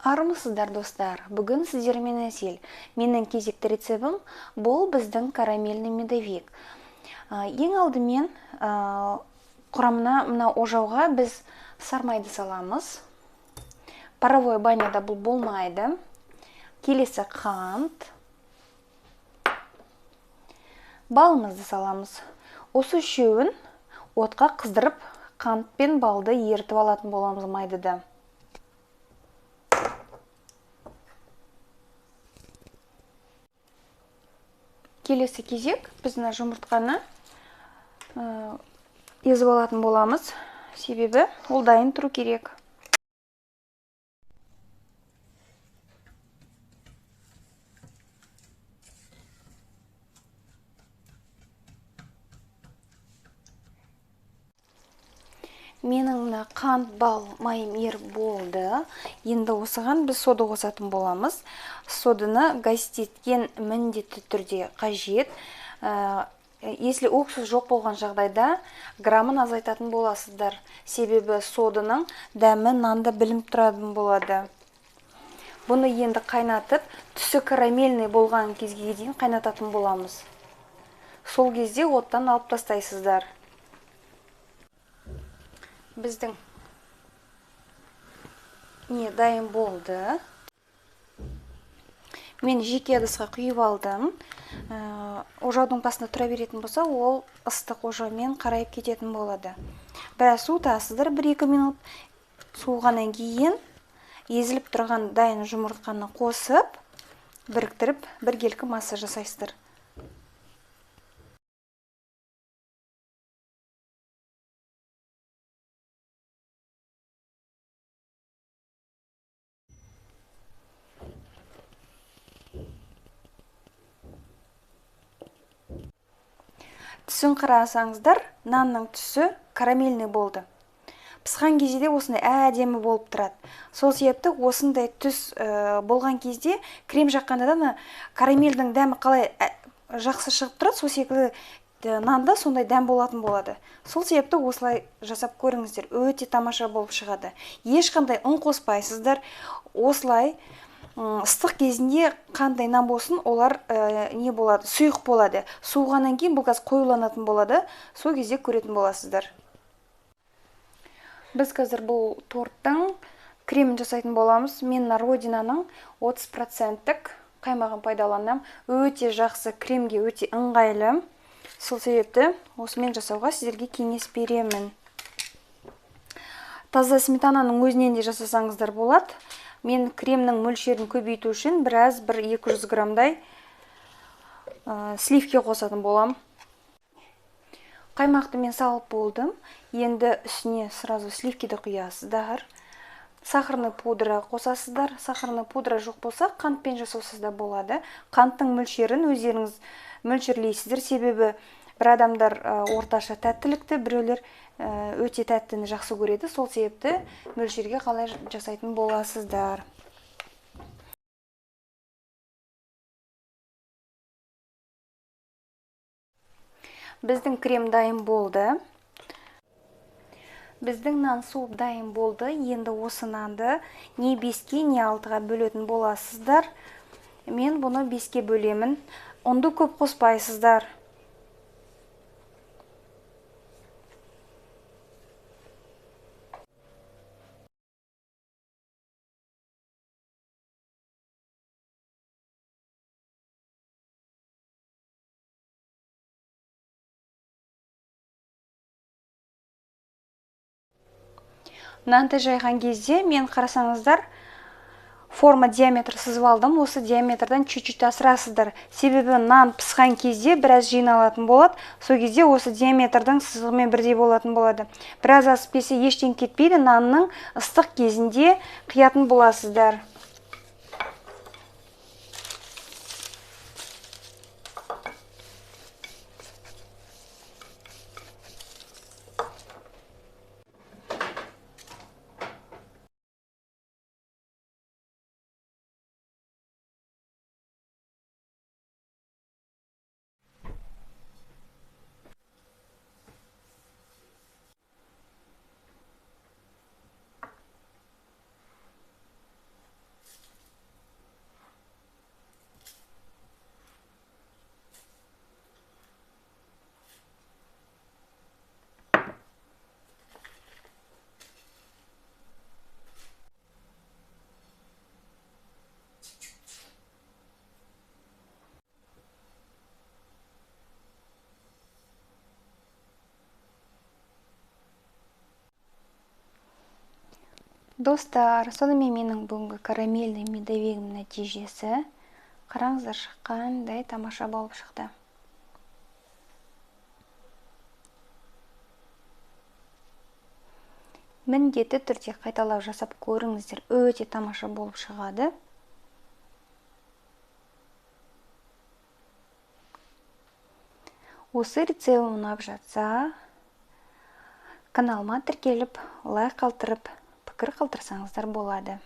Армысыздар достар, бүгін сіздермен әсел. Менің кезекті рецебім бұл біздің карамельный медовик. Ең алдымен құрамына мына ожауға біз сармайды саламыз. Паровой баняда бұл болмайды. Келесі қант. Балымызды саламыз. Осы үшеуін отқа қыздырып, қант пен балды ертіп алатын боламыз майдыда. Келесі кезек біз мына жұмыртқаны езіп алатын боламыз. Себебі ол дайын тұру керек. Менің мына қант, бал, майым еріп болды. Енді осыған біз сода қосатын боламыз. Соданы гастеткен міндетті түрде қажет. Если уксус жоқ болған жағдайда грамын азайтатын боласыздар. Себебі соданың дәмі нанда білініп тұратын болады. Бұны енді қайнатып, түсі карамельный болған кезге дейін қайнататын боламыз. Сол кезде оттан алып тастайсыздар. Біздің дайын болды. Мен жеке ыдысқа құйып алдым. Ожаудың басында тұра беретін болса, ол ыстық ожаумен қарайып кететін болады. Біраз су тасыздар, 1-2 минут суығаннан кейін езіліп тұрған дайын жұмыртқаны қосып, біріктіріп, біркелкі масса жасайсыздар. Түсін қарасаңыздар, нанның түсі карамельный болды. Пісқан кезде осындай әдемі болып тұрады. Сол себепті осындай түс болған кезде крем жаққанда да карамельдің дәмі қалай жақсы шығып тұрады, сол секілді нанда сондай дәм болатын болады. Сол себепті осылай жасап көріңіздер, өте тамаша болып шығады. Ешқандай ұн қоспайсыздар. Осылай ыстық кезінде қандай нан болсын, олар не болады? Сұйық болады. Суығаннан кейін бұл газ қоюланатын болады. Сол кезде көретін боласыздар. Біз қазір бұл торттың кремін жасайтын боламыз. Мен Родинаның 30%-тік қаймағын пайдаланам. Өте жақсы, кремге өте ыңғайлы. Сол себепті осымен жасауға сіздерге кеңес беремін. Таза сметананың өзінен де жасасаңыздар болады. Мен кремнің мөлшерін көбейту үшін бір 200 грамдай сливке қосатын болам. Қаймақты мен салып болдым. Енді үстіне сразу сливкиді құясыздар. Сахарный пудра қосасыздар. Сахарный пудра жоқ болса, қантпен жасаусыз да болады. Қанттың мөлшерін өздеріңіз мөлшерлейсіздер. Себебі бір адамдар орташа тәттілікті, біреулер өте тәттіні жақсы көреді. Сол себепті мөлшерге қалай жасайтын боласыздар. Біздің крем дайын болды. Біздің нан суып дайын болды. Енді осы нанды не 5-ке, не 6-ға бөлетін боласыздар. Мен бұны 5-ке бөлемін. Ұнды көп қоспайсыздар. Нанды жайған кезде мен қарасаңыздар форма диаметр сызып алдым. Осы диаметрдан чуть-чуть асырасыздар. Себебі нан пісқан кезде біраз жиналатын болады. Сол кезде осы диаметрдің сызығымен бірдей болатын болады. Біраз асып кетсе ештен кетпейді. Нанның ыстық кезінде қиятын боласыздар. Достар, сонымен менің бүгінгі карамельный медовегім нәтижесі. Қараңыздар, шыққандай тамаша болып шықты. Міндетті түрде қайталап жасап көріңіздер, өте тамаша болып шығады. Осы рецепт ұнап жатса, каналыма тіркеліп, лайк қалтырып, пікір қалтырсаңыздар болады.